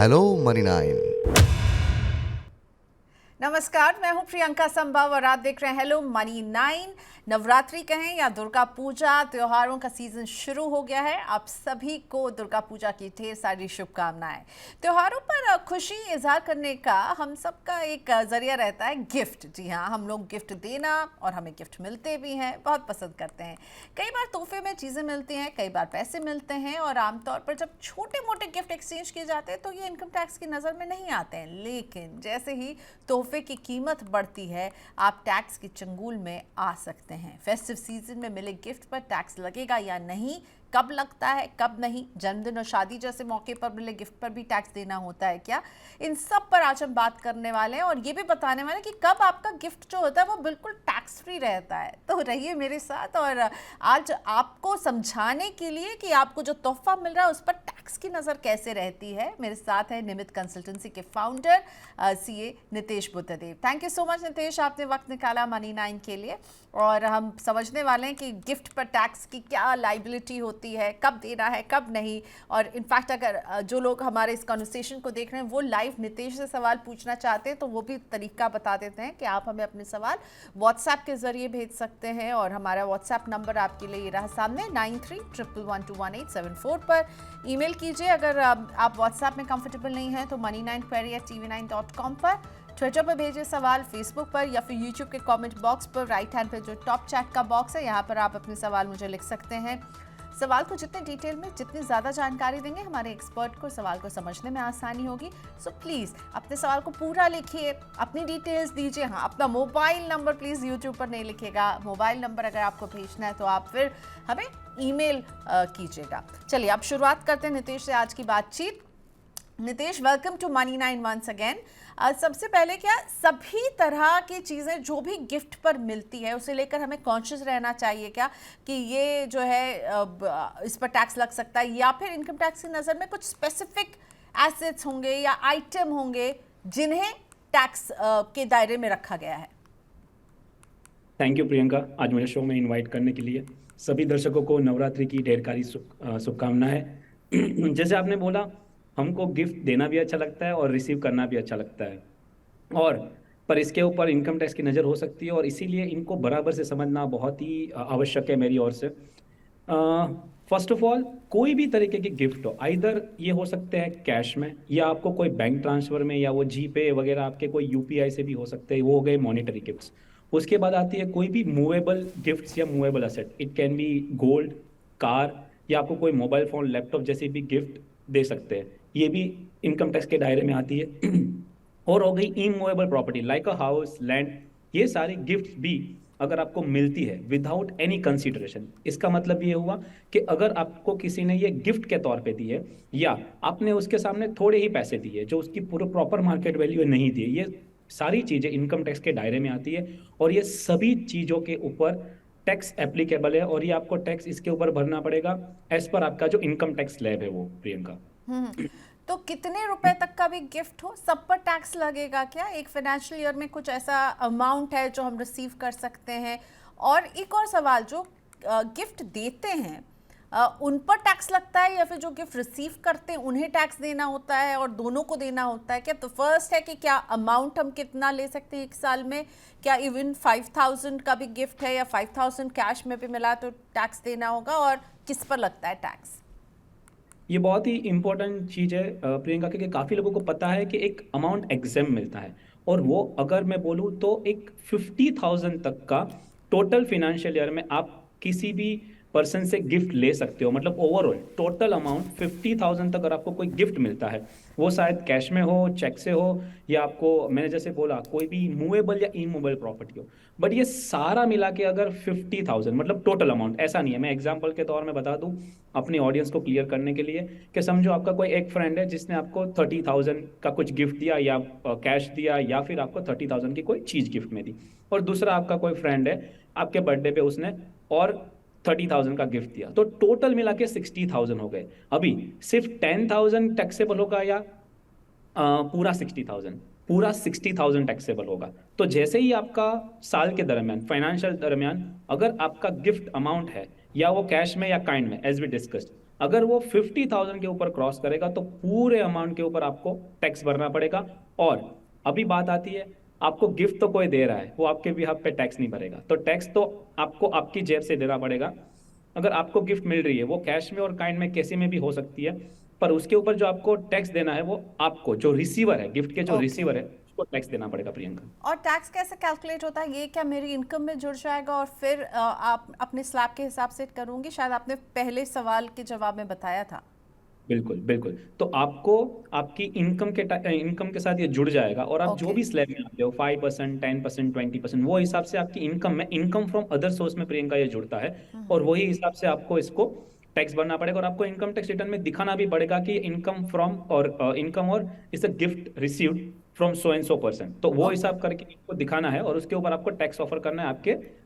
Hello money 9। नमस्कार, मैं हूं प्रियंका संभव और आप देख रहे हैं हेलो मनी 9। नवरात्रि कहें या दुर्गा पूजा, त्योहारों का सीजन शुरू हो गया है। आप सभी को दुर्गा पूजा की ढेर सारी शुभकामनाएं। त्योहारों पर खुशी इजहार करने का हम सबका एक जरिया रहता है गिफ्ट। जी हाँ, हम लोग गिफ्ट देना और हमें गिफ्ट मिलते भी हैं, बहुत पसंद करते हैं। कई बार तोहफे में चीज़ें मिलती हैं, कई बार पैसे मिलते हैं और आमतौर पर जब छोटे मोटे गिफ्ट एक्सचेंज किए जाते हैं तो ये इनकम टैक्स की नज़र में नहीं आते हैं। लेकिन जैसे ही तोहफे की कीमत बढ़ती है, आप टैक्स की चंगुल में आ सकते हैं। फेस्टिव सीजन में मिले गिफ्ट पर टैक्स लगेगा या नहीं, कब लगता है कब नहीं, जन्मदिन और शादी जैसे मौके पर मिले गिफ्ट पर भी टैक्स देना होता है क्या, इन सब पर आज हम बात करने वाले हैं और ये भी बताने वाले हैं कि कब आपका गिफ्ट जो होता है वो बिल्कुल टैक्स फ्री रहता है। तो रहिए मेरे साथ और आज आपको समझाने के लिए कि आपको जो तोहफा मिल रहा है उस पर टैक्स की नज़र कैसे रहती है। मेरे साथ है निमित कंसल्टेंसी के founder CA Nitesh Buddhadev. Thank you so much Nitesh, आपने वक्त निकाला मनी 9 के लिए। और हम समझने वाले हैं कि गिफ्ट पर टैक्स की क्या लाइबिलिटी होती है, कब देना है कब नहीं। और इनफैक्ट अगर जो लोग हमारे इस कॉन्वर्सेशन को देख रहे हैं वो लाइव नितेश से सवाल पूछना चाहते हैं तो वो भी तरीका बता देते हैं कि आप हमें अपने सवाल व्हाट्सएप के ज़रिए भेज सकते हैं। और हमारा व्हाट्सएप नंबर आपके लिए ये रहा सामने 9311121874 पर। ईमेल कीजिए अगर आप व्हाट्सएप में कंफर्टेबल नहीं हैं तो money9query@tv9.com पर। ट्विटर पर भेजिए सवाल, फेसबुक पर या फिर यूट्यूब के कमेंट बॉक्स पर राइट हैंड पे जो टॉप चैट का बॉक्स है यहाँ पर आप अपने सवाल मुझे लिख सकते हैं। सवाल को जितने डिटेल में, जितनी ज़्यादा जानकारी देंगे हमारे एक्सपर्ट को सवाल को समझने में आसानी होगी। सो प्लीज़ अपने सवाल को पूरा लिखिए, अपनी डिटेल्स दीजिए। हाँ, अपना मोबाइल नंबर प्लीज़ यूट्यूब पर नहीं लिखिएगा। मोबाइल नंबर अगर आपको भेजना है तो आप फिर हमें ईमेल कीजिएगा। चलिए अब शुरुआत करते हैं नितेश से आज की बातचीत। Nitesh, welcome to Money 9 once again. सबसे पहले क्या सभी तरह की चीज़ें जो भी गिफ्ट पर मिलती है उसे लेकर हमें कॉन्शियस रहना चाहिए क्या कि ये जो है इस पर टैक्स लग सकता है, या फिर इनकम टैक्स की नज़र में कुछ स्पेसिफिक एसेट्स होंगे या आइटम होंगे जिन्हें टैक्स के दायरे में रखा गया है? थैंक यू प्रियंका, आज मुझे शो में इनवाइट करने के लिए। सभी दर्शकों को नवरात्रि की ढेर सारी शुभकामनाएं। जैसे आपने बोला, हमको गिफ्ट देना भी अच्छा लगता है और रिसीव करना भी अच्छा लगता है, और पर इसके ऊपर इनकम टैक्स की नज़र हो सकती है और इसीलिए इनको बराबर से समझना बहुत ही आवश्यक है मेरी ओर से। फर्स्ट ऑफ ऑल, कोई भी तरीके की गिफ्ट हो, आइदर ये हो सकते हैं कैश में या आपको कोई बैंक ट्रांसफ़र में या वो जी पे वगैरह आपके कोई यूपीआई से भी हो सकते हैं, वो हो गए मॉनेटरी गिफ्ट्स। उसके बाद आती है कोई भी मूवेबल गिफ्ट्स या movable asset. It can B gold, car, या आपको कोई मोबाइल फ़ोन, लैपटॉप जैसे भी गिफ्ट दे सकते हैं, ये भी इनकम टैक्स के दायरे में आती है। और हो गई immovable property like a house, land. ये सारी गिफ्ट्स भी अगर आपको मिलती है विदाउट एनी कंसीडरेशन, इसका मतलब ये हुआ कि अगर आपको किसी ने ये गिफ्ट के तौर पे दी है या आपने उसके सामने थोड़े ही पैसे दिए जो उसकी पूरा प्रॉपर मार्केट वैल्यू नहीं दिए, ये सारी चीज़ें इनकम टैक्स के दायरे में आती है और ये सभी चीज़ों के ऊपर टैक्स एप्लीकेबल है और ये आपको टैक्स इसके ऊपर भरना पड़ेगा एज पर आपका जो इनकम टैक्स स्लैब है वो, प्रियंका। तो कितने रुपए तक का भी गिफ्ट हो सब पर टैक्स लगेगा क्या? एक फाइनेंशियल ईयर में कुछ ऐसा अमाउंट है जो हम रिसीव कर सकते हैं? और एक और सवाल, जो गिफ्ट देते हैं उन पर टैक्स लगता है या फिर जो गिफ्ट रिसीव करते हैं उन्हें टैक्स देना होता है और दोनों को देना होता है क्या? तो फर्स्ट है कि क्या अमाउंट हम कितना ले सकते हैं एक साल में, क्या इवन 5000 का भी गिफ्ट है या 5000 कैश में भी मिला तो टैक्स देना होगा, और किस पर लगता है टैक्स? ये बहुत ही इंपॉर्टेंट चीज़ है प्रियंका, क्योंकि काफ़ी लोगों को पता है कि एक अमाउंट एग्जाम मिलता है और वो अगर मैं बोलूँ तो एक 50,000 तक का टोटल फिनेंशियल ईयर में आप किसी भी पर्सन से गिफ्ट ले सकते हो। मतलब ओवरऑल टोटल अमाउंट 50,000 तक अगर आपको कोई गिफ्ट मिलता है, वो शायद कैश में हो, चेक से हो, या आपको मैंने जैसे बोला कोई भी मूवेबल या इमूवेबल प्रॉपर्टी हो, बट ये सारा मिला के अगर 50,000 मतलब टोटल अमाउंट, ऐसा नहीं है। मैं एग्जांपल के तौर में बता दूं अपनी ऑडियंस को क्लियर करने के लिए कि समझो आपका कोई एक फ्रेंड है जिसने आपको 30,000 का कुछ गिफ्ट दिया या कैश दिया या फिर आपको 30,000 की कोई चीज़ गिफ्ट में दी, और दूसरा आपका कोई फ्रेंड है आपके बर्थडे पे उसने और 30,000 का गिफ्ट दिया, तो टोटल मिला के 60,000 हो गए। अभी सिर्फ 10,000 टैक्सेबल होगा या पूरा 60,000? पूरा 60,000 टैक्सेबल होगा। तो जैसे ही आपका साल के दरमियान, फाइनेंशियल दरमियान, अगर आपका गिफ्ट अमाउंट है या वो कैश में या काइंड में, एज वी डिस्कस्ड, अगर वो 50,000 के ऊपर क्रॉस करेगा तो पूरे अमाउंट के ऊपर आपको टैक्स भरना पड़ेगा। और अभी बात आती है, आपको गिफ्ट तो कोई दे रहा है, वो आपके बिहाफ पे टैक्स नहीं भरेगा, तो टैक्स तो आपको आपकी जेब से देना पड़ेगा। अगर आपको गिफ्ट मिल रही है वो कैश में और काइंड में कैसे में भी हो सकती है, पर उसके ऊपर जो आपको टैक्स देना है वो आपको, जो रिसीवर है, गिफ्ट के जो ओके। रिसीवर है, उसको टैक्स देना पड़ेगा प्रियंका। और टैक्स कैसे कैलकुलेट होता है? ये क्या मेरी इनकम में जुड़ जाएगा और फिर आप अपने स्लैब के हिसाब से करूंगी? शायद आपने पहले सवाल के जवाब में बताया था। बिल्कुल बिल्कुल। तो आपको आपकी इनकम के साथ ये जुड़ जाएगा, और आप जो ओके। भी स्लैब में आते हो 5%, 10%, 20%, वो हिसाब से आपकी इनकम में, इनकम फ्रॉम अदर सोर्स में प्रियंका ये जुड़ता है, और वही हिसाब से आपको इसको टैक्स भरना पड़ेगा। और आपको इनकम टैक्स रिटर्न में दिखाना भी पड़ेगा कि इनकम फ्रॉम और इनकम और इस a gift received from so and so person, तो वो ओके। हिसाब करके आपको दिखाना है, और उसके ऊपर आपको टैक्स ऑफर करना है आपके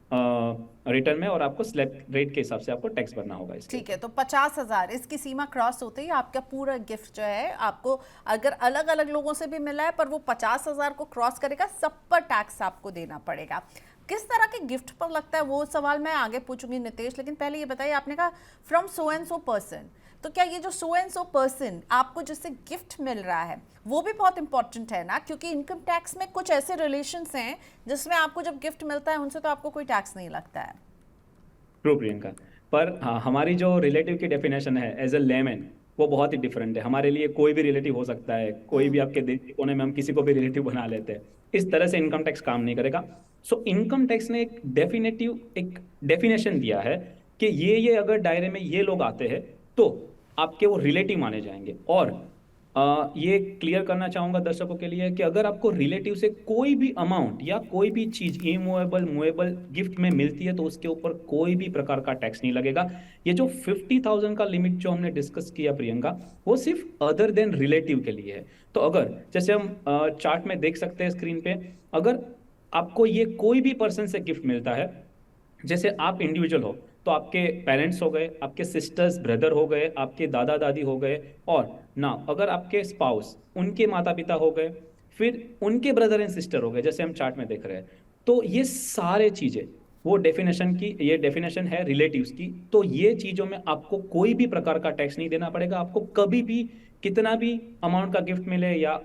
रिटर्न में, और आपको स्लैब रेट के हिसाब से आपको टैक्स भरना होगा इसके ठीक है, ऊपर। तो 50,000 इसकी सीमा क्रॉस होते ही आपका पूरा गिफ्ट जो है आपको, अगर अलग अलग लोगों से भी मिला है पर वो 50,000 को क्रॉस करेगा, सब पर टैक्स आपको देना पड़ेगा। किस तरह के गिफ्ट पर लगता है वो सवाल मैं आगे पूछूंगी नितेश, लेकिन पहले ये बताइए, आपने कहा from so and so person, तो क्या ये जो सो एंड सो पर्सन आपको जिससे गिफ्ट मिल रहा है वो भी बहुत इंपॉर्टेंट है ना? क्योंकि इनकम टैक्स में कुछ ऐसे रिलेशंस हैं जिसमें आपको जब गिफ्ट मिलता है उनसे तो आपको कोई टैक्स नहीं लगता है। ट्रू प्रियंका। पर हाँ, हमारी जो रिलेटिव की डेफिनेशन है एज अ लेमैन, वो बहुत ही डिफरेंट है। हमारे लिए कोई भी रिलेटिव हो सकता है, कोई भी आपके देश के कोने में हम किसी को भी रिलेटिव बना लेते हैं। इस तरह से इनकम टैक्स काम नहीं करेगा। सो इनकम टैक्स ने एक डेफिनेशन दिया है कि ये अगर दायरे में ये लोग आते हैं तो आपके वो रिलेटिव माने जाएंगे। और ये क्लियर करना चाहूंगा दर्शकों के लिए कि अगर आपको रिलेटिव से कोई भी अमाउंट या कोई भी चीज इमूवेबल मूवेबल गिफ्ट में मिलती है तो उसके ऊपर कोई भी प्रकार का टैक्स नहीं लगेगा। ये जो 50,000 का लिमिट जो हमने डिस्कस किया प्रियंका, वो सिर्फ अदर देन रिलेटिव के लिए है। तो अगर जैसे हम चार्ट में देख सकते हैं स्क्रीन पे, अगर आपको ये कोई भी पर्सन से गिफ्ट मिलता है, जैसे आप इंडिविजुअल हो तो आपके पेरेंट्स हो गए, आपके सिस्टर्स ब्रदर हो गए, आपके दादा दादी हो गए, और ना अगर आपके स्पाउस, उनके माता पिता हो गए, फिर उनके ब्रदर एंड सिस्टर हो गए, जैसे हम चार्ट में देख रहे हैं। तो ये सारे चीजें, वो डेफिनेशन की, ये डेफिनेशन है रिलेटिव्स की, तो ये चीजों में आपको कोई भी प्रकार का टैक्स नहीं देना पड़ेगा। आपको कभी भी कितना भी अमाउंट का गिफ्ट मिले, या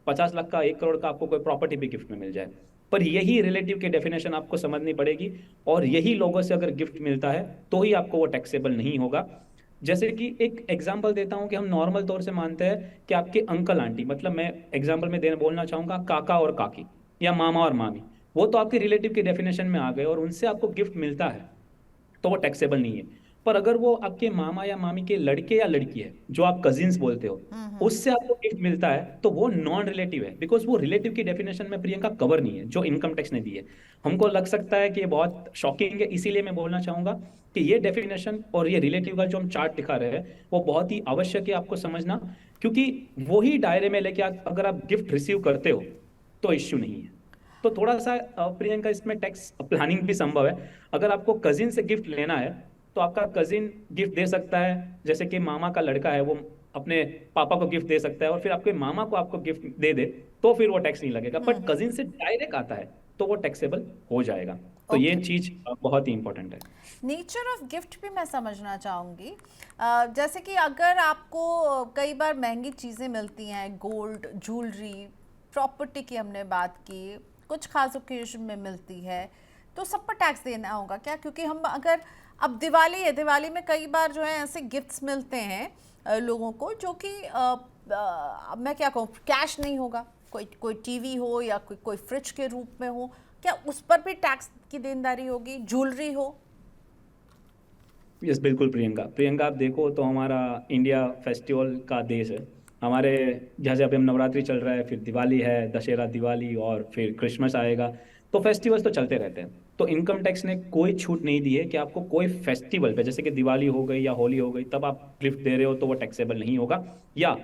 50 लाख का, 1 करोड़ का आपको कोई प्रॉपर्टी भी गिफ्ट में मिल जाए, पर यही रिलेटिव की डेफिनेशन आपको समझनी पड़ेगी। और यही लोगों से अगर गिफ्ट मिलता है तो ही आपको वो टैक्सेबल नहीं होगा। जैसे कि एक एग्जांपल देता हूं कि हम नॉर्मल तौर से मानते हैं कि आपके अंकल आंटी, मतलब मैं एग्जांपल में देना बोलना चाहूंगा काका और काकी, या मामा और मामी, वो तो आपके रिलेटिव की डेफिनेशन में आ गए और उनसे आपको गिफ्ट मिलता है तो वो टैक्सेबल नहीं है। पर अगर वो आपके मामा या मामी के लड़के या लड़की है, जो आप कजिन्स बोलते हो, उससे आपको गिफ्ट मिलता है, तो वो नॉन रिलेटिव है, बिकॉज वो रिलेटिव की डेफिनेशन में प्रियंका कवर नहीं है जो इनकम टैक्स ने दी है। हमको लग सकता है कि ये बहुत शॉकिंग है, इसीलिए मैं बोलना चाहूंगा कि ये डेफिनेशन और ये रिलेटिव का जो हम चार्ट दिखा रहे हैं वो बहुत ही आवश्यक है आपको समझना, क्योंकि वही दायरे में लेके अगर आप गिफ्ट रिसीव करते हो तो इश्यू नहीं है। तो थोड़ा सा प्रियंका इसमें टैक्स प्लानिंग भी संभव है। अगर आपको कजिन से गिफ्ट लेना है तो आपका कजिन गिफ्ट दे सकता है, जैसे कि मामा का लड़का है, वो अपने पापा को गिफ्ट दे सकता है, और फिर आपके मामा को आपको गिफ्ट दे दे तो फिर वो टैक्स नहीं लगेगा। बट कजिन से डायरेक्ट आता है तो वो टैक्सेबल हो जाएगा। तो ये ओके। चीज बहुत ही इंपॉर्टेंट है। नेचर ऑफ गिफ्ट भी मैं समझना चाहूँगी। जैसे कि अगर आपको कई बार महंगी चीज़ें मिलती हैं, गोल्ड, ज्वेलरी, प्रॉपर्टी की हमने बात की, कुछ खास ओकेजन में मिलती है, तो सब पर टैक्स देना होगा क्या? क्योंकि हम अगर, अब दिवाली है, दिवाली में कई बार जो है ऐसे गिफ्ट्स मिलते हैं लोगों को जो कि मैं क्या कहूँ, कैश नहीं होगा, कोई कोई टीवी हो या कोई फ्रिज के रूप में हो, क्या उस पर भी टैक्स की देनदारी होगी? ज्वेलरी हो? यस बिल्कुल प्रियंका। प्रियंका आप देखो तो हमारा इंडिया फेस्टिवल का देश है। हमारे जैसे अभी हम नवरात्रि चल रहा है, फिर दिवाली है, दशहरा, दिवाली, और फिर क्रिसमस आएगा, तो फेस्टिवल्स तो चलते रहते हैं। तो इनकम टैक्स ने कोई छूट नहीं दी है कि आपको कोई फेस्टिवल पे, जैसे कि दिवाली हो गई या होली हो गई, तब आप गिफ्ट दे रहे हो तो वो टैक्सेबल नहीं होगा। या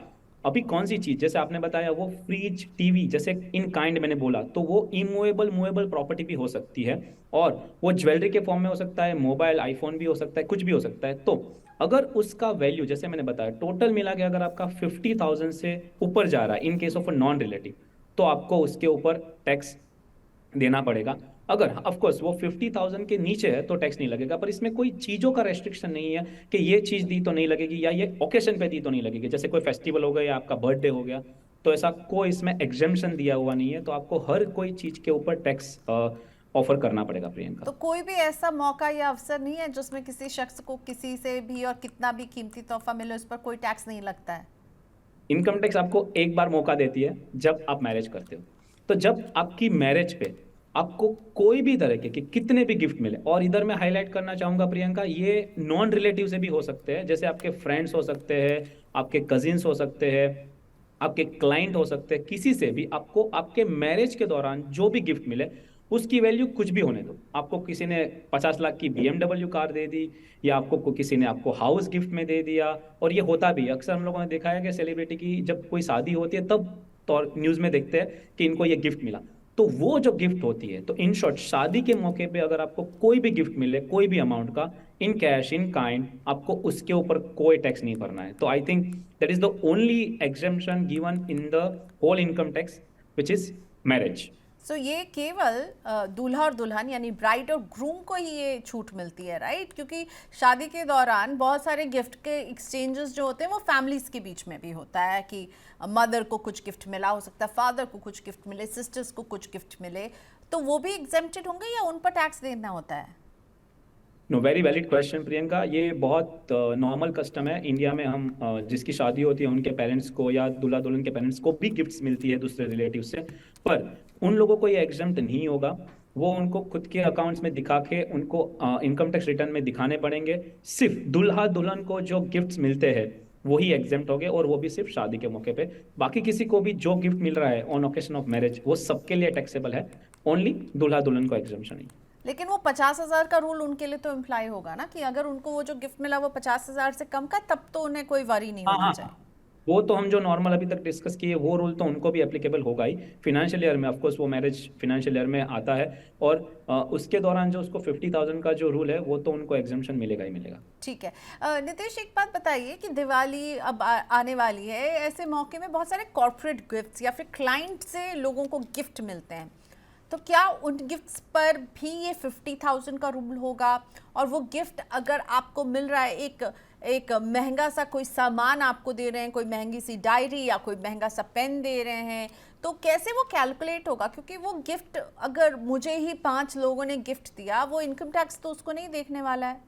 अभी कौन सी चीज, जैसे आपने बताया वो फ्रिज, टीवी, जैसे इन काइंड मैंने बोला, तो वो इमूवेबल मूवेबल प्रॉपर्टी भी हो सकती है, और वो ज्वेलरी के फॉर्म में हो सकता है, मोबाइल, आईफोन भी हो सकता है, कुछ भी हो सकता है। तो अगर उसका वैल्यू, जैसे मैंने बताया, टोटल मिला के अगर आपका 50,000 से ऊपर जा रहा है in case of a non relative, तो आपको उसके ऊपर टैक्स देना पड़ेगा। अगर ऑफ कोर्स वो 50,000 के नीचे है तो टैक्स नहीं लगेगा, पर इसमें कोई चीजों का रेस्ट्रिक्शन नहीं है कि ये चीज दी तो नहीं लगेगी या ये ओकेशन पे दी तो नहीं लगेगी। जैसे कोई फेस्टिवल हो गया या आपका बर्थडे हो गया, तो ऐसा कोई इसमें एग्जेम्पशन दिया हुआ नहीं है, तो आपको हर कोई चीज के ऊपर टैक्स ऑफर करना पड़ेगा प्रियंका। तो कोई भी ऐसा मौका या अवसर नहीं है जिसमें किसी शख्स को किसी से भी और कितना भी कीमती तोहफा मिले उस पर कोई टैक्स नहीं लगता है? इनकम टैक्स आपको एक बार मौका देती है जब आप मैरिज करते हो। तो जब आपकी मैरिज पे आपको कोई भी तरह के कितने भी गिफ्ट मिले, और इधर मैं हाईलाइट करना चाहूंगा प्रियंका, ये नॉन रिलेटिव से भी हो सकते हैं, जैसे आपके फ्रेंड्स हो सकते हैं, आपके कजिन्स हो सकते हैं, आपके क्लाइंट हो सकते हैं, किसी से भी आपको आपके मैरिज के दौरान जो भी गिफ्ट मिले उसकी वैल्यू कुछ भी होने दो। आपको किसी ने 50 लाख की BMW कार दे दी, या आपको किसी ने आपको हाउस गिफ्ट में दे दिया, और ये होता भी है अक्सर। हम लोगों ने देखा है कि सेलिब्रिटी की जब कोई शादी होती है तब तो न्यूज में देखते हैं कि इनको ये गिफ्ट मिला। तो वो जो गिफ्ट होती है, तो इन शॉर्ट शादी के मौके पे अगर आपको कोई भी गिफ्ट मिले कोई भी अमाउंट का, इन कैश इन काइंड, आपको उसके ऊपर कोई टैक्स नहीं भरना है। तो I think that is the only exemption given in the whole income tax which is marriage. So ये केवल दूल्हा और दुल्हन यानी ब्राइड और ग्रूम को ही ये छूट मिलती है, राइट? क्योंकि शादी के दौरान बहुत सारे गिफ्ट के एक्सचेंजेस जो होते हैं वो फैमिलीज के बीच में भी होता है कि मदर को कुछ गिफ्ट मिला, हो सकता है फादर को कुछ गिफ्ट मिले, सिस्टर्स को कुछ गिफ्ट मिले, तो वो भी एग्जेम्प्टेड होंगे या उन पर टैक्स देना होता है? No, very valid question Priyanka. ये बहुत नॉर्मल कस्टम है इंडिया में। हम जिसकी शादी होती है उनके पेरेंट्स को या दूल्हा दुल्हन के पेरेंट्स को भी गिफ्ट्स मिलती है दूसरे रिलेटिव से, पर उन लोगों को ये एग्जम्प्ट नहीं होगा। वो उनको खुद के अकाउंट्स में दिखा के उनको इनकम टैक्स रिटर्न में दिखाने पड़ेंगे। सिर्फ दूल्हा दुल्हन को जो गिफ्ट्स मिलते हैं वही एग्जेम्प्ट हो गए, और वो भी सिर्फ शादी के मौके पे। बाकी किसी को भी जो गिफ्ट मिल रहा है ऑन ओकेशन ऑफ मैरिज वो सबके लिए टैक्सेबल है, ओनली दूल्हा दुल्हन को एग्जेम्पशन नहीं। लेकिन वो 50,000 का रूल उनके लिए तो इम्प्लाई होगा ना कि अगर उनको वो जो गिफ्ट मिला वो 50,000 से कम का, तब तो उन्हें कोई वरी नहीं हाँ होना हाँ, चाहिए। वो तो हम जो नॉर्मल अभी तक डिस्कस किए वो रूल तो उनको भी एप्लीकेबल होगा ही फिनेंशियल ईयर में। ऑफ कोर्स वो मैरिज फिनेंशियल ईयर में आता है, और उसके दौरान जो उसको 50,000 का जो रूल है वो तो उनको एग्जम्पशन मिलेगा ही मिलेगा। ठीक है। नितेश, एक बात बताइए कि दिवाली अब आने वाली है, ऐसे मौके में बहुत सारे कॉर्पोरेट गिफ्ट्स या फिर क्लाइंट से लोगों को गिफ्ट मिलते हैं, तो क्या उन गिफ्ट्स पर भी ये 50,000 का रूल होगा? और वो गिफ्ट अगर आपको मिल रहा है, एक महंगा सा कोई सामान आपको दे रहे हैं, कोई महंगी सी डायरी या कोई महंगा सा पेन दे रहे हैं, तो कैसे वो कैलकुलेट होगा? क्योंकि वो गिफ्ट अगर मुझे ही 5 लोगों ने गिफ्ट दिया, वो इनकम टैक्स तो उसको नहीं देखने वाला है।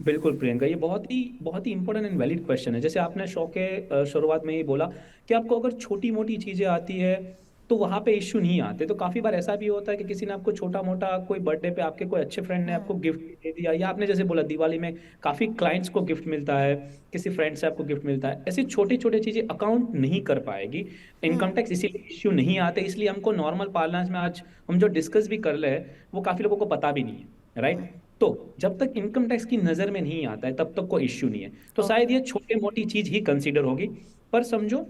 बिल्कुल प्रियंका, ये बहुत ही इंपॉर्टेंट एंड वैलिड क्वेश्चन है। जैसे आपने शो के शुरुआत में ही बोला कि आपको अगर छोटी मोटी चीजें आती है तो वहां पे इश्यू नहीं आते। तो काफी बार ऐसा भी होता है कि किसी ने आपको छोटा मोटा कोई बर्थडे पे आपके कोई अच्छे फ्रेंड ने आपको गिफ्ट दे दिया, या आपने जैसे बोला दिवाली में काफी क्लाइंट्स को गिफ्ट मिलता है, किसी फ्रेंड से आपको गिफ्ट मिलता है। ऐसी छोटी छोटी चीजें अकाउंट नहीं कर पाएगी इनकम टैक्स, इसीलिए इश्यू नहीं आते। इसलिए हमको नॉर्मल पार्लेंस में आज हम जो डिस्कस भी कर रहे हैं वो काफी लोगों को पता भी नहीं है, राइट? तो जब तक इनकम टैक्स की नजर में नहीं आता है तब तक कोई इश्यू नहीं है। तो शायद ये छोटे मोटी चीज ही कंसीडर होगी, पर समझो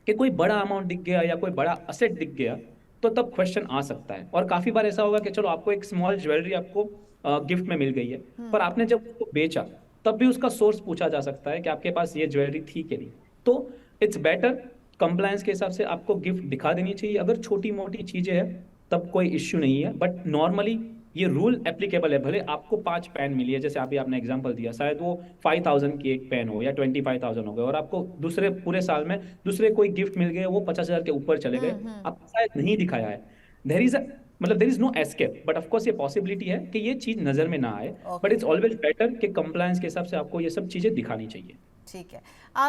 कि कोई बड़ा अमाउंट दिख गया या कोई बड़ा असेट दिख गया तो तब क्वेश्चन आ सकता है। और काफी बार ऐसा होगा कि चलो आपको एक स्मॉल ज्वेलरी आपको गिफ्ट में मिल गई है, पर आपने जब उसको बेचा तब भी उसका सोर्स पूछा जा सकता है कि आपके पास ये ज्वेलरी थी कि नहीं। तो इट्स बेटर, कंप्लायंस के हिसाब से आपको गिफ्ट दिखा देनी चाहिए। अगर छोटी मोटी चीजें हैं तब कोई इश्यू नहीं है, बट नॉर्मली ये रूल एप्लीकेबल है। भले आपको 5 पेन मिली है, जैसे अभी आपने एग्जांपल दिया, शायद वो 5,000 की एक पेन हो या 25,000 हो गए, और आपको दूसरे पूरे साल में दूसरे कोई गिफ्ट मिल गए वो 50,000 के ऊपर चले गए, आपको शायद नहीं दिखाया है। देर इज मतलब there is no escape, but of course ये पॉसिबिलिटी है कि ये चीज नजर में ना आए, बट इट्स ऑलवेज बेटर कि कंप्लायंस के हिसाब से आपको ये सब चीजें दिखानी चाहिए। ठीक है।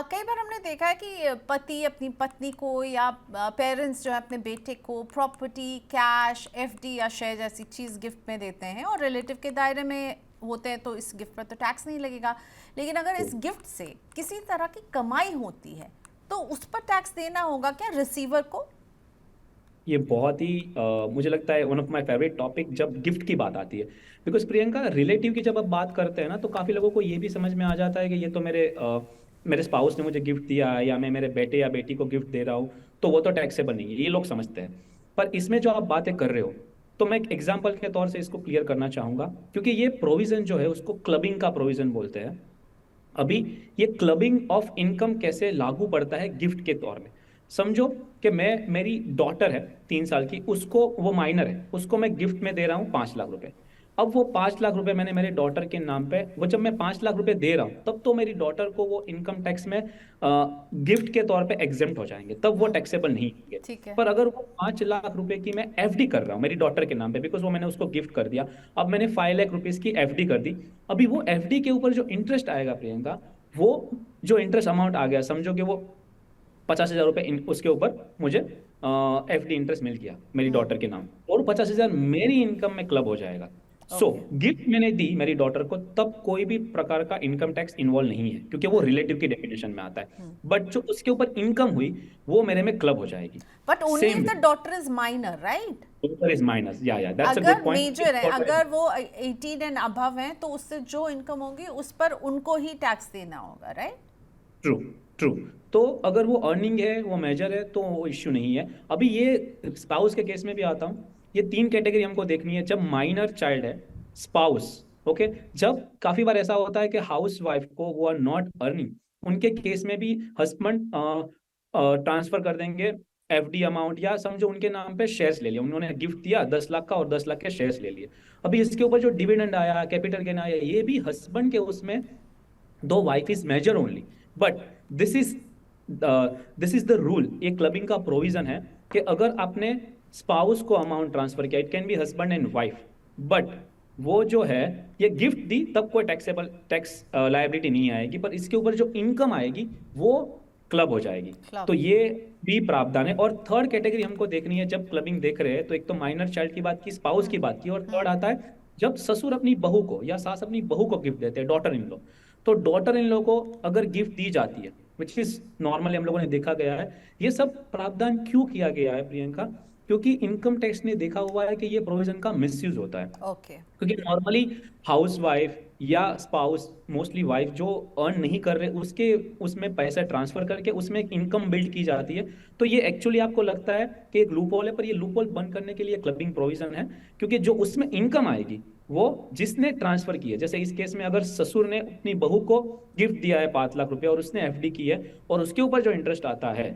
कई बार हमने देखा है कि पति अपनी पत्नी को या पेरेंट्स जो है अपने बेटे को प्रॉपर्टी, कैश, एफडी या शेयर जैसी चीज़ गिफ्ट में देते हैं, और रिलेटिव के दायरे में होते हैं तो इस गिफ्ट पर तो टैक्स नहीं लगेगा। लेकिन अगर इस गिफ्ट से किसी तरह की कमाई होती है तो उस पर टैक्स देना होगा क्या रिसीवर को? ये बहुत ही मुझे लगता है one of my favourite topic जब गिफ्ट की बात आती है। बिकॉज प्रियंका, रिलेटिव की जब आप बात करते हैं ना तो काफ़ी लोगों को ये भी समझ में आ जाता है कि ये तो मेरे स्पाउस ने मुझे गिफ्ट दिया है, या मैं मेरे बेटे या बेटी को गिफ्ट दे रहा हूँ, तो वो तो टैक्सेबल नहीं है, ये लोग समझते हैं। पर इसमें जो आप बातें कर रहे हो, तो मैं एक एग्जाम्पल के तौर से इसको क्लियर करना चाहूँगा, क्योंकि ये प्रोविज़न जो है उसको क्लबिंग का प्रोविज़न बोलते हैं। अभी ये क्लबिंग ऑफ इनकम कैसे लागू पड़ता है गिफ्ट के तौर में। समझो कि मेरी डॉटर है 3 साल की, उसको, वो माइनर है, उसको मैं गिफ्ट में दे रहा हूँ 5 लाख रुपए। अब वो 5 लाख रुपए मैंने मेरे डॉटर के नाम पे, वो जब मैं 5 लाख रुपए दे रहा हूँ तब तो मेरी डॉटर को वो इनकम टैक्स में गिफ्ट के तौर पे एग्जेम्प्ट हो जाएंगे, तब वो टैक्सेबल नहीं होंगे। ठीक है। पर अगर वो 5 लाख रुपए की मैं एफडी कर रहा हूँ मेरी डॉटर के नाम पे, बिकॉज वो मैंने उसको गिफ्ट कर दिया, अब मैंने 5 लाख रुपीज की एफडी कर दी, अभी वो एफडी के ऊपर जो इंटरेस्ट आएगा प्रियंका, वो जो इंटरेस्ट अमाउंट आ गया, समझो कि वो 50,000 रुपए उसके ऊपर मुझे एफडी इंटरेस्ट मिल गया मेरी डॉटर के नाम, और 50,000 मेरी इनकम में क्लब हो जाएगा। So okay. गिफ्ट मैंने दी मेरी डॉटर को, तब कोई भी प्रकार का इनकम टैक्स इन्वॉल्व नहीं है, क्योंकि वो रिलेटिव की डेफिनेशन में आता है। बट जो उसके ऊपर इनकम हुई वो मेरे में क्लब हो जाएगी। But only same if the daughter is minor, right? Daughter is minus, या दैट्स अ अगर गुड पॉइंट। मेजर है, अगर वो 18 एंड अबव हैं, तो उससे जो इनकम होगी उस पर उनको ही टैक्स देना होगा, राइट? True, true. तो अगर वो अर्निंग है, वो मेजर है, तो वो इश्यू नहीं है। अभी ये स्पाउस के केस में भी आता हूँ, ये 3 कैटेगरी हमको देखनी है जब माइनर चाइल्ड है, स्पाउस, ओके। जब काफी बार ऐसा होता है कि हाउस वाइफ को, वो आर नॉट अर्निंग, उनके केस में भी हस्बैंड ट्रांसफर कर देंगे एफडी अमाउंट, या समझो उनके नाम पे शेयर्स ले लिया, उन्होंने गिफ्ट दिया 10 लाख का और 10 लाख के शेयर्स ले लिए। अभी इसके ऊपर जो डिविडेंड आया, कैपिटल गेन आया, ये भी हस्बैंड के उसमें, दो wife is major only, but this is this is the rule. ये क्लबिंग का प्रोविजन है कि अगर आपने स्पाउस को अमाउंट ट्रांसफर किया, it can be husband and wife, but वो जो है ये गिफ्ट दी, तब कोई टैक्सेबल टैक्स लायबिलिटी नहीं आएगी, पर इसके ऊपर जो इनकम आएगी वो क्लब हो जाएगी। क्लब। तो ये भी प्रावधान है। और थर्ड कैटेगरी हमको देखनी है जब क्लबिंग देख रहे हैं, तो एक तो माइनर चाइल्ड की बात की, स्पाउस की बात की, और थर्ड आता है जब ससुर अपनी बहू को या सास अपनी बहू को गिफ्ट देते हैं, डॉटर इन लॉ। तो डॉटर इन लॉ को अगर गिफ्ट दी जाती है, विच इज नॉर्मली हम लोगों ने देखा गया है, ये सब प्रावधान क्यों किया गया है प्रियंका? क्योंकि इनकम टैक्स ने देखा हुआ है कि ये प्रोविजन का मिसयूज होता है। ओके। क्योंकि नॉर्मली हाउस वाइफ या स्पाउस, मोस्टली वाइफ जो अर्न नहीं कर रहे, उसके उसमें पैसा ट्रांसफर करके उसमें एक इनकम बिल्ड की जाती है। तो ये एक्चुअली आपको लगता है कि एक लूप होल है, पर ये लूप होल बंद करने के लिए क्लबिंग प्रोविजन है। क्योंकि जो उसमें इनकम आएगी वो जिसने ट्रांसफर की है, जैसे इस केस में अगर ससुर ने अपनी बहू को गिफ्ट दिया है 5 लाख रुपए और उसने एफडी की है, और उसके ऊपर जो इंटरेस्ट आता है,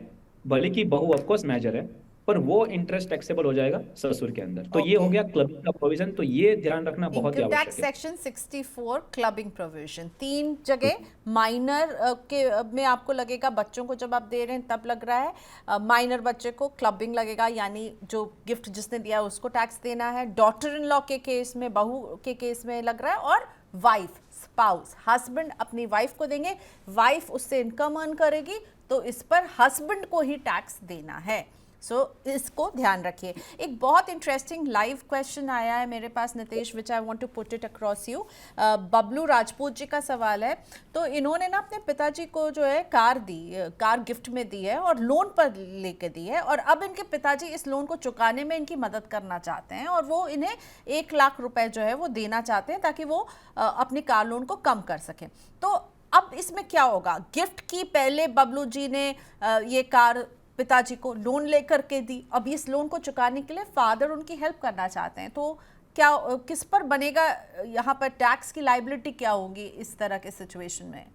भले की बहू ऑफकोर्स मेजर है, पर वो इंटरेस्ट टैक्सेबल हो जाएगा ससुर के अंदर। तो ये हो ओके। गया क्लबिंग का प्रोविजन, तो ये ध्यान रखना बहुत ही इनकम टैक्स आवश्यक है। सेक्शन 64 क्लबिंग प्रोविजन, 3 जगह माइनर के में आपको लगेगा, बच्चों को जब आप दे रहे हैं तब लग रहा है, माइनर बच्चे को क्लबिंग लगेगा, यानी जो गिफ्ट जिसने दिया है उसको टैक्स देना है। डॉटर इन लॉ के केस में, बहू के केस में लग रहा है, और वाइफ, स्पाउस, हस्बैंड अपनी वाइफ को देंगे, वाइफ उससे इनकम अर्न करेगी, तो इस पर हस्बैंड को ही टैक्स देना है। सो इसको ध्यान रखिए। एक बहुत इंटरेस्टिंग लाइव क्वेश्चन आया है मेरे पास Nitesh, which I want to put it across you. Bablu Rajput ji का सवाल है। तो इन्होंने ना अपने पिताजी को जो है कार गिफ्ट में दी है और लोन पर लेके दी है, और अब इनके पिताजी इस लोन को चुकाने में इनकी मदद करना चाहते हैं, और वो इन्हें 1 लाख रुपए जो है वो देना चाहते हैं ताकि वो अपनी कार लोन को कम कर सकें। तो अब इसमें क्या होगा? गिफ्ट की पहले बबलू जी ने ये कार पिताजी को लोन लेकर के दी, अब इस लोन को चुकाने के लिए फादर उनकी हेल्प करना चाहते हैं, तो क्या किस पर बनेगा यहाँ पर टैक्स की लायबिलिटी, क्या होगी इस तरह के सिचुएशन में?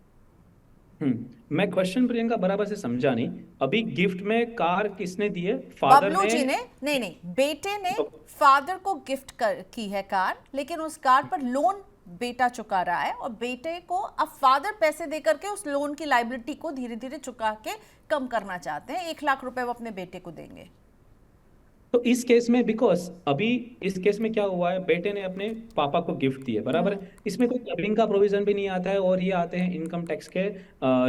मैं क्वेश्चन प्रियंका बराबर से समझा नहीं। अभी गिफ्ट में कार किसने दी है? फादर बबलू ने? जी ने, नहीं, बेटे ने तो फादर को गिफ्ट की है कार, लेकिन उस कार पर लोन बेटा चुका रहा है, और बेटे को अब फादर पैसे देकर के उस लोन की लायबिलिटी को धीरे धीरे चुका के कम करना चाहते हैं। 1 लाख रुपए वो अपने बेटे को देंगे। तो इस केस में, बिकॉज अभी इस केस में क्या हुआ है, बेटे ने अपने पापा को गिफ्ट दिया, बराबर है, इसमें कोई क्लबिंग का प्रोविजन भी नहीं आता है, और ये आते हैं इनकम टैक्स के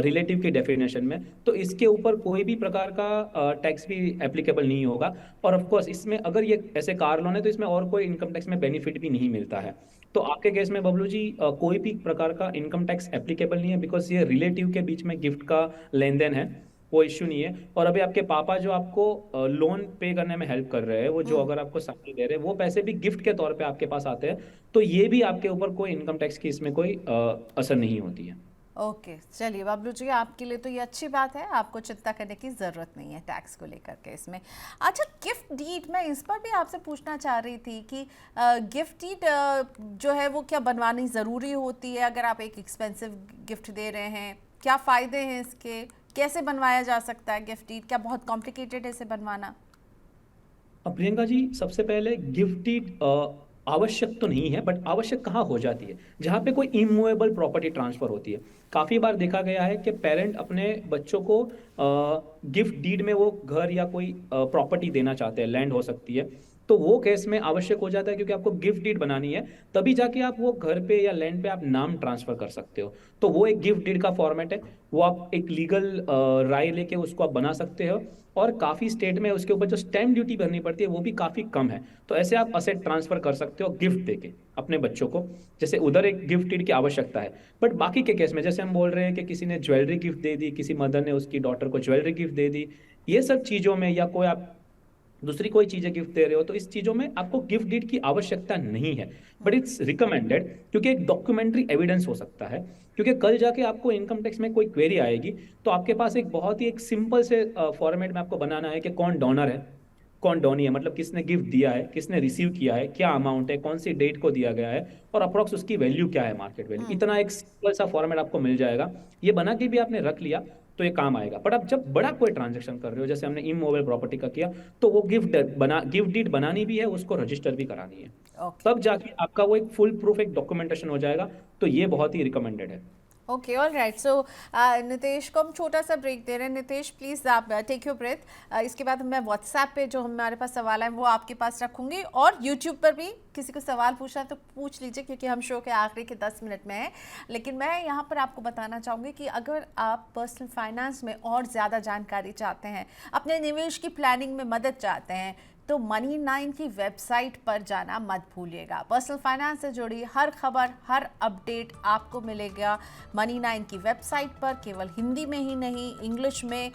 रिलेटिव की डेफिनेशन में, तो इसके ऊपर कोई भी प्रकार का टैक्स भी एप्लीकेबल नहीं होगा। और ऑफ कोर्स इसमें अगर ये ऐसे कार लोन है तो इसमें और कोई इनकम टैक्स में बेनिफिट भी नहीं मिलता है। तो आपके केस में बबलू जी कोई भी प्रकार का इनकम टैक्स एप्लीकेबल नहीं है, बिकॉज ये रिलेटिव के बीच में गिफ्ट का लेन देन है, वो इश्यू नहीं है। और अभी आपके पापा जो आपको लोन पे करने में हेल्प कर रहे हैं, वो जो अगर आपको सैलरी दे रहे हैं, वो पैसे भी गिफ्ट के तौर पे आपके पास आते हैं, तो ये भी आपके ऊपर कोई इनकम टैक्स की इसमें कोई असर नहीं होती है। ओके, चलिए बबलू जी, आपके लिए तो ये अच्छी बात है, आपको चिंता करने की ज़रूरत नहीं है टैक्स को लेकर के इसमें। अच्छा, गिफ्ट डीड, मैं इस पर भी आपसे पूछना चाह रही थी कि गिफ्ट डीड जो है वो क्या बनवानी ज़रूरी होती है अगर आप एक एक्सपेंसिव गिफ्ट दे रहे हैं? क्या फ़ायदे हैं इसके? कैसे बनवाया जा सकता है गिफ्ट डीड? क्या बहुत कॉम्प्लिकेटेड है इसे बनवाना? अब प्रियंका जी, सबसे पहले गिफ्ट डीड आवश्यक तो नहीं है, बट आवश्यक कहाँ हो जाती है? जहाँ पे कोई इमूवेबल प्रॉपर्टी ट्रांसफर होती है। काफी बार देखा गया है कि पेरेंट अपने बच्चों को गिफ्ट डीड में वो घर या कोई प्रॉपर्टी देना चाहते हैं, लैंड हो सकती है, तो वो केस में आवश्यक हो जाता है, क्योंकि आपको गिफ्ट डीड बनानी है, तभी जाके आप वो घर पे या लैंड पे आप नाम ट्रांसफर कर सकते हो। तो वो एक गिफ्ट डीड का फॉर्मेट है, वो आप एक लीगल राय लेके उसको आप बना सकते हो। और काफी स्टेट में उसके ऊपर जो स्टैम्प ड्यूटी भरनी पड़ती है वो भी काफी कम है। तो ऐसे आप असेट ट्रांसफर कर सकते हो गिफ्ट देके अपने बच्चों को, जैसे उधर एक गिफ्ट डीड की आवश्यकता है। बट बाकी के केस में, जैसे हम बोल रहे हैं कि किसी ने ज्वेलरी गिफ्ट दे दी, किसी मदर ने उसकी डॉटर को ज्वेलरी गिफ्ट दे दी, ये सब चीजों में, या कोई आप दूसरी कोई चीजें गिफ्ट दे रहे हो, तो इस चीजों में आपको गिफ्ट डीड की आवश्यकता नहीं है। बट इट्स रिकमेंडेड, क्योंकि एक डॉक्यूमेंट्री एविडेंस हो सकता है। क्योंकि कल जाके आपको इनकम टैक्स में कोई क्वेरी आएगी, तो आपके पास एक बहुत ही एक सिंपल से फॉर्मेट में आपको बनाना है कि कौन डोनर है, कौन डोनी है, मतलब किसने गिफ्ट दिया है, किसने रिसीव किया है, क्या अमाउंट है, कौन सी डेट को दिया गया है, और अप्रोक्स उसकी वैल्यू क्या है, मार्केट वैल्यू। इतना एक सिंपल सा फॉर्मेट आपको मिल जाएगा। ये बना के भी आपने रख लिया तो ये काम आएगा। बट आप जब बड़ा कोई ट्रांजेक्शन कर रहे हो, जैसे हमने इमूवेबल प्रॉपर्टी का किया, तो वो गिफ्ट डीड बनानी भी है, उसको रजिस्टर भी करानी है, ओके। तब जाके आपका वो एक फुल प्रूफ एक डॉक्यूमेंटेशन हो जाएगा। तो ये बहुत ही रिकमेंडेड है। Okay, all right. So Nitesh को हम छोटा सा ब्रेक दे रहे हैं। नितेश प्लीज़ आप टेक योर ब्रेथ। इसके बाद मैं व्हाट्सएप पे जो हमारे पास सवाल है वो आपके पास रखूंगी, और यूट्यूब पर भी किसी को सवाल पूछना है तो पूछ लीजिए, क्योंकि हम शो के आखिरी के 10 मिनट में हैं। लेकिन मैं यहाँ पर आपको बताना चाहूँगी कि अगर आप पर्सनल फाइनेंस में और ज़्यादा जानकारी चाहते हैं, अपने निवेश की प्लानिंग में मदद चाहते हैं, तो मनी9 की वेबसाइट पर जाना मत भूलिएगा। पर्सनल फाइनेंस से जुड़ी हर खबर, हर अपडेट आपको मिलेगा मनी9 की वेबसाइट पर। केवल हिंदी में ही नहीं, इंग्लिश में,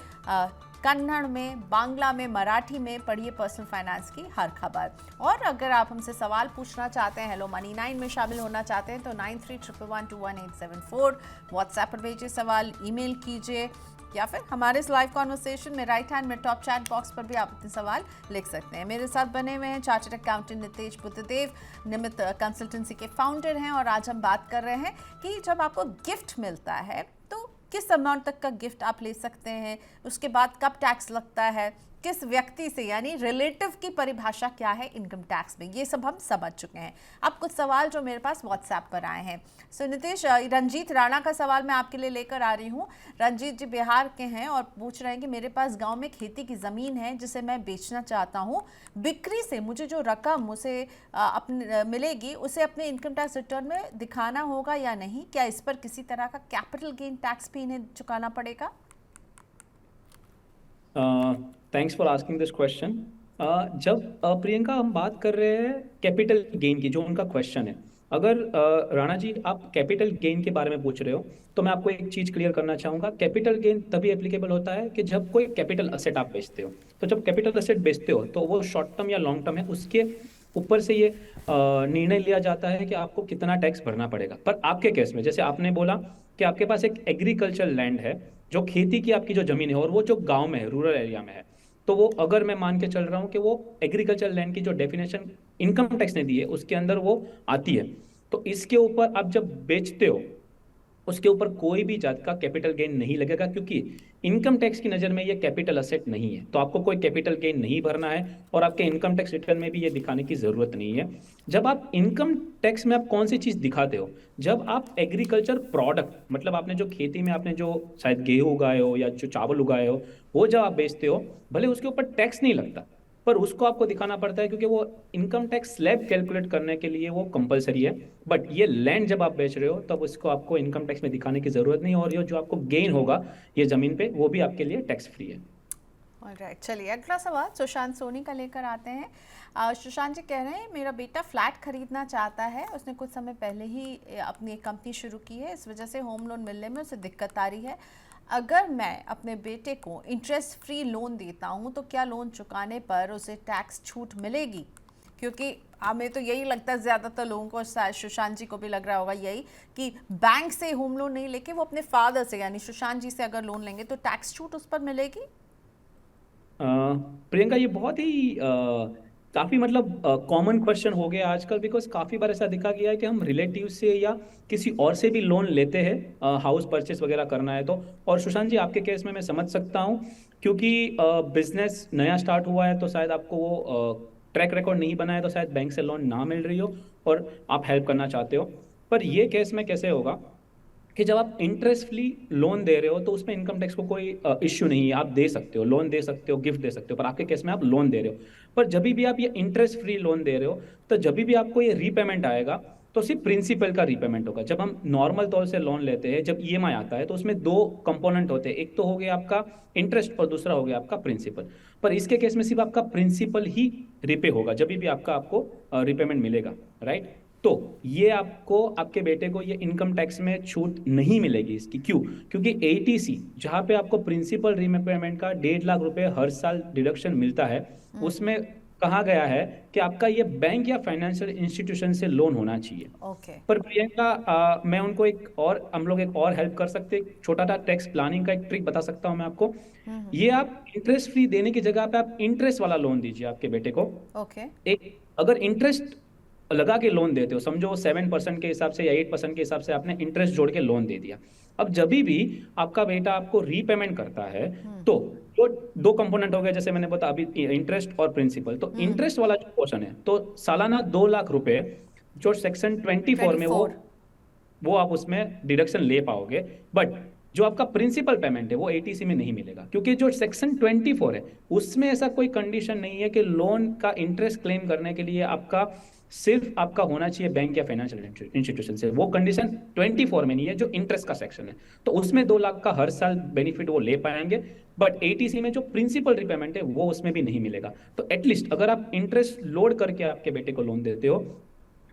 कन्नड़ में, बांग्ला में, मराठी में पढ़िए पर्सनल फाइनेंस की हर खबर। और अगर आप हमसे सवाल पूछना चाहते हैं, हेलो मनी9 में शामिल होना चाहते हैं, तो 9311211874 व्हाट्सएप पर भेजिए सवाल, ईमेल कीजिए, या फिर हमारे इस लाइव कॉन्वर्सेशन में राइट हैंड में टॉप चैट बॉक्स पर भी आप अपने सवाल लिख सकते हैं। मेरे साथ बने हुए हैं चार्टर्ड अकाउंटेंट नितेश बुद्धदेव, निमित्त कंसल्टेंसी के फाउंडर हैं। और आज हम बात कर रहे हैं कि जब आपको गिफ्ट मिलता है तो किस अमाउंट तक का गिफ्ट आप ले सकते हैं, उसके बाद कब टैक्स लगता है, किस व्यक्ति से, यानी रिलेटिव की परिभाषा क्या है इनकम टैक्स में, ये सब हम समझ चुके हैं। अब कुछ सवाल जो मेरे पास व्हाट्सएप पर आए हैं। सो नितेश, रंजीत राणा का सवाल मैं आपके लिए लेकर आ रही हूँ। रंजीत जी बिहार के हैं और पूछ रहे हैं कि मेरे पास गांव में खेती की ज़मीन है जिसे मैं बेचना चाहता हूँ। बिक्री से मुझे जो रकम उसे अपने मिलेगी उसे अपने इनकम टैक्स रिटर्न में दिखाना होगा या नहीं? क्या इस पर किसी तरह का कैपिटल गेन टैक्स भी इन्हें चुकाना पड़ेगा? Thanks for asking this question. जब प्रियंका हम बात कर रहे हैं कैपिटल गेन की, जो उनका क्वेश्चन है, अगर राणा जी आप कैपिटल गेन के बारे में पूछ रहे हो, तो मैं आपको एक चीज क्लियर करना चाहूंगा। कैपिटल गेन तभी एप्लीकेबल होता है कि जब कोई कैपिटल असेट आप बेचते हो। तो जब कैपिटल असेट बेचते हो तो वो शॉर्ट टर्म या लॉन्ग टर्म है, उसके ऊपर से ये निर्णय लिया जाता है कि आपको कितना टैक्स भरना पड़ेगा। पर आपके केस में, जैसे आपने बोला कि आपके पास एक एग्रीकल्चर लैंड है, जो खेती की आपकी जो जमीन है, और वो जो गांव में है, रूरल एरिया में है, तो वो अगर मैं मान के चल रहा हूँ कि वो एग्रीकल्चर लैंड की जो डेफिनेशन इनकम टैक्स ने दी है उसके अंदर वो आती है, तो इसके ऊपर आप जब बेचते हो उसके ऊपर कोई भी जात का कैपिटल गेन नहीं लगेगा, क्योंकि इनकम टैक्स की नज़र में ये कैपिटल असेट नहीं है। तो आपको कोई कैपिटल गेन नहीं भरना है, और आपके इनकम टैक्स रिटर्न में भी ये दिखाने की ज़रूरत नहीं है। जब आप इनकम टैक्स में आप कौन सी चीज़ दिखाते हो, जब आप एग्रीकल्चर प्रोडक्ट, मतलब आपने जो खेती में आपने जो शायद गेहूँ उगाए हो या जो चावल उगाए हो, वो जब आप बेचते हो, भले उसके ऊपर टैक्स नहीं लगता, पर उसको आपको दिखाना पड़ता है, क्योंकि वो इनकम टैक्स स्लैब कैलकुलेट करने के लिए वो कंपलसरी है। बट ये लैंड जब आप बेच रहे हो तब उसको आपको इनकम टैक्स में दिखाने की जरूरत नहीं, और ये जो आपको गेन होगा ये जमीन पे, वो भी आपके लिए टैक्स फ्री है। ऑलराइट, चलिए अगला सवाल सुशांत सोनी का लेकर आते हैं। सुशांत जी कह रहे हैं मेरा बेटा फ्लैट खरीदना चाहता है, उसने कुछ समय पहले ही अपनी एक कंपनी शुरू की है, इस वजह से होम लोन मिलने में उसे दिक्कत आ रही है। अगर मैं अपने बेटे को इंटरेस्ट फ्री लोन देता हूं तो क्या लोन चुकाने पर उसे टैक्स छूट मिलेगी? क्योंकि हमें तो यही लगता है, ज़्यादातर लोगों को, शायद सुशांत जी को भी लग रहा होगा यही, कि बैंक से होम लोन नहीं लेके वो अपने फादर से यानी सुशांत जी से अगर लोन लेंगे तो टैक्स छूट उस पर मिलेगी? प्रियंका, ये बहुत ही काफी मतलब कॉमन क्वेश्चन हो गया आजकल, बिकॉज काफी बार ऐसा देखा गया है कि हम रिलेटिव से या किसी और से भी लोन लेते हैं हाउस परचेस वगैरह करना है तो। और सुशांत जी, आपके केस में मैं समझ सकता हूँ, क्योंकि बिजनेस नया स्टार्ट हुआ है तो शायद आपको वो ट्रैक रिकॉर्ड नहीं बना है, तो शायद बैंक से लोन ना मिल रही हो और आप हेल्प करना चाहते हो। पर ये केस में कैसे होगा कि जब आप इंटरेस्ट फ्री लोन दे रहे हो तो उसमें इनकम टैक्स को कोई इश्यू नहीं है, आप दे सकते हो, लोन दे सकते हो, गिफ्ट दे सकते हो, पर आपके केस में आप लोन दे रहे हो। पर जब भी आप ये इंटरेस्ट फ्री लोन दे रहे हो, तो जब भी आपको ये रीपेमेंट आएगा तो सिर्फ प्रिंसिपल का रीपेमेंट होगा। जब हम नॉर्मल तौर से लोन लेते हैं, जब ईएमआई आता है, तो उसमें दो कंपोनेंट होते हैं, एक तो हो गया आपका इंटरेस्ट और दूसरा हो गया आपका प्रिंसिपल। पर इसके केस में सिर्फ आपका प्रिंसिपल ही रिपे होगा जब भी आपको रिपेमेंट मिलेगा, राइट। तो ये आपको, आपके बेटे को ये इनकम टैक्स में छूट नहीं मिलेगी इसकी। क्यों? क्योंकि एटीसी, जहां पे आपको प्रिंसिपल रीपेमेंट का 1.5 लाख रुपए हर साल डिडक्शन मिलता है, उसमें कहा गया है कि आपका ये बैंक या फाइनेंशियल इंस्टीट्यूशन से लोन होना चाहिए। ओके। पर प्रियंका, मैं उनको हम लोग एक और हेल्प कर सकते हैं, छोटा सा टैक्स प्लानिंग का एक ट्रिक बता सकता हूं मैं आपको। ये आप इंटरेस्ट फ्री देने की जगह पे आप इंटरेस्ट वाला लोन दीजिए आपके बेटे को। ओके। एक, अगर इंटरेस्ट लगा के लोन देते हो, समझो 7% के हिसाब से या 8% के हिसाब से आपने इंटरेस्ट जोड़ के लोन दे दिया। अब जब भी आपका बेटा आपको रीपेमेंट करता है, तो जो दो कंपोनेंट हो गए, जैसे मैंने बताया अभी, इंटरेस्ट और प्रिंसिपल। तो इंटरेस्ट वाला जो पोर्शन है, तो सालाना 2 लाख रुपए जो सेक्शन 24 में 24। वो आप उसमें डिडक्शन ले पाओगे। बट जो आपका प्रिंसिपल पेमेंट है वो एटीसी में नहीं मिलेगा, क्योंकि जो सेक्शन 24 है उसमें ऐसा कोई कंडीशन नहीं है कि लोन का इंटरेस्ट क्लेम करने के लिए आपका सिर्फ आपका होना चाहिए बैंक या फाइनेंशियल इंस्टीट्यूशन से। वो कंडीशन 24 में नहीं है, जो इंटरेस्ट का सेक्शन है। तो उसमें 2 लाख का हर साल बेनिफिट वो ले पाएंगे, बट एटीसी में जो प्रिंसिपल रिपेमेंट है वो उसमें भी नहीं मिलेगा। तो एटलीस्ट अगर आप इंटरेस्ट लोड करके आपके बेटे को लोन देते हो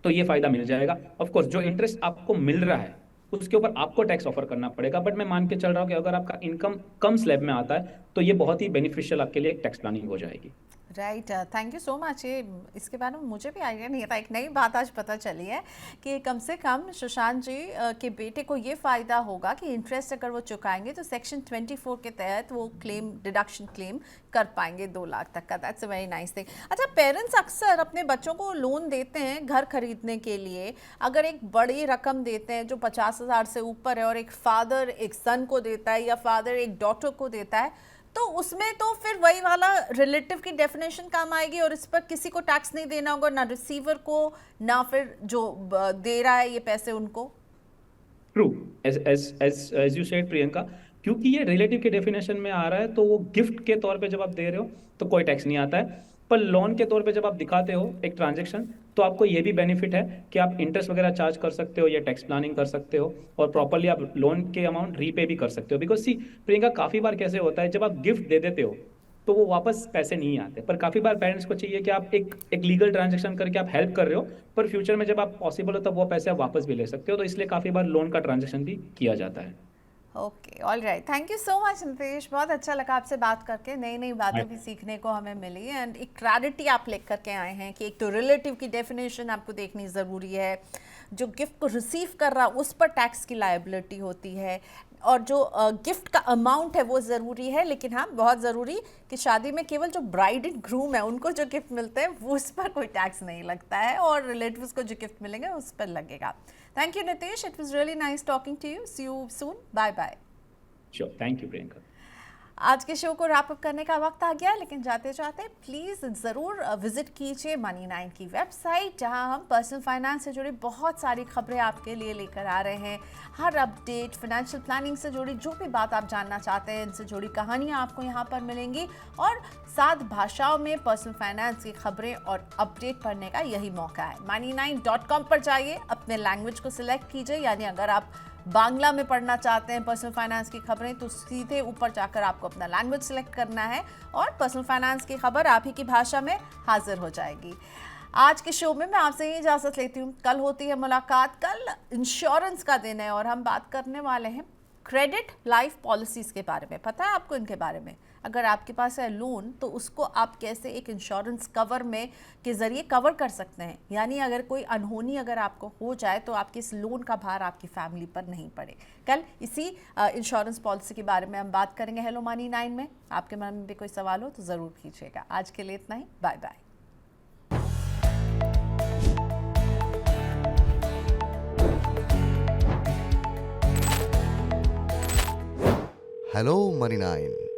तो ये फायदा मिल जाएगा। ऑफ कोर्स जो इंटरेस्ट आपको मिल रहा है उसके ऊपर आपको टैक्स ऑफर करना पड़ेगा, बट मैं मान के चल रहा हूं कि अगर आपका इनकम कम स्लैब में आता है तो ये बहुत ही बेनिफिशियल आपके लिए एक टैक्स प्लानिंग हो जाएगी। Right, thank you so much. ये इसके बारे में मुझे भी आइडिया नहीं था, एक नई बात आज पता चली है कि कम से कम सुशांत जी के बेटे को ये फ़ायदा होगा कि इंटरेस्ट अगर वो चुकाएंगे तो सेक्शन 24 के तहत वो क्लेम, डिडक्शन क्लेम कर पाएंगे 2 लाख तक का। That's a very nice thing. अच्छा, पेरेंट्स अक्सर अपने बच्चों को लोन देते हैं घर खरीदने के लिए। अगर एक बड़ी रकम देते हैं जो 50,000 से ऊपर है और एक फादर एक सन को देता है या फादर एक डॉटर को देता है, तो उसमें तो फिर वही वाला रिलेटिव की डेफिनेशन काम आएगी और इस पर किसी को टैक्स नहीं देना होगा, ना रिसीवर को ना फिर जो दे रहा है ये पैसे उनको। True, as you said Priyanka, क्योंकि ये रिलेटिव के डेफिनेशन में आ रहा है, तो वो गिफ्ट के तौर पे जब आप दे रहे हो तो कोई टैक्स नहीं आता है। पर लोन के तौर पे जब आप दिखाते हो एक ट्रांजेक्शन, तो आपको ये भी बेनिफिट है कि आप इंटरेस्ट वगैरह चार्ज कर सकते हो या टैक्स प्लानिंग कर सकते हो, और प्रॉपरली आप लोन के अमाउंट रीपे भी कर सकते हो। बिकॉज सी प्रियंका, काफी बार कैसे होता है, जब आप गिफ्ट दे देते हो तो वो वापस पैसे नहीं आते। पर काफी बार पेरेंट्स को चाहिए कि आप एक लीगल ट्रांजेक्शन करके आप हेल्प कर रहे हो, पर फ्यूचर में जब आप पॉसिबल हो तब वो पैसे आप वापस भी ले सकते हो। तो इसलिए काफी बार लोन का ट्रांजेक्शन भी किया जाता है। Okay, all right, thank you so much Nitesh, बहुत अच्छा लगा आपसे बात करके, नई नई बातें भी सीखने को हमें मिली एंड एक क्लैरिटी आप लेकर के आए हैं कि एक तो रिलेटिव की डेफिनेशन आपको देखनी ज़रूरी है, जो गिफ्ट को रिसीव कर रहा उस पर टैक्स की लायबिलिटी होती है, और जो गिफ्ट का अमाउंट है वो ज़रूरी है, लेकिन हाँ बहुत ज़रूरी कि शादी में केवल जो ब्राइड एंड ग्रूम है उनको जो गिफ्ट मिलते हैं वो उस पर कोई टैक्स नहीं लगता है, और रिलेटिव्स को जो गिफ्ट मिलेंगे उस पर लगेगा। Thank you Nitesh, it was really nice talking to you, see you soon, bye bye. Sure, thank you Priyanka. आज के शो को रैप अप करने का वक्त आ गया, लेकिन जाते जाते प्लीज़ ज़रूर विजिट कीजिए Money9 की वेबसाइट, जहां हम पर्सनल फाइनेंस से जुड़ी बहुत सारी खबरें आपके लिए लेकर आ रहे हैं। हर अपडेट, फाइनेंशियल प्लानिंग से जुड़ी जो भी बात आप जानना चाहते हैं, इनसे जुड़ी कहानियां आपको यहां पर मिलेंगी, और 7 भाषाओं में पर्सनल फाइनेंस की खबरें और अपडेट पढ़ने का यही मौका है। money9.com पर जाइए, अपने लैंग्वेज को सिलेक्ट कीजिए, यानी अगर आप बांग्ला में पढ़ना चाहते हैं पर्सनल फाइनेंस की खबरें तो सीधे ऊपर जाकर आपको अपना लैंग्वेज सिलेक्ट करना है और पर्सनल फाइनेंस की खबर आप ही की भाषा में हाजिर हो जाएगी। आज के शो में मैं आपसे ये इजाज़त लेती हूँ, कल होती है मुलाकात। कल इंश्योरेंस का दिन है और हम बात करने वाले हैं क्रेडिट लाइफ पॉलिसीज़ के बारे में। पता है आपको इनके बारे में? अगर आपके पास है लोन तो उसको आप कैसे एक इंश्योरेंस कवर में के ज़रिए कवर कर सकते हैं, यानी अगर कोई अनहोनी अगर आपको हो जाए तो आपके इस लोन का भार आपकी फैमिली पर नहीं पड़े। कल इसी इंश्योरेंस पॉलिसी के बारे में हम बात करेंगे हेलो Money9 में। आपके मन में भी कोई सवाल हो तो ज़रूर कीजिएगा। आज के लिए इतना ही, बाय बाय। Hello money 9।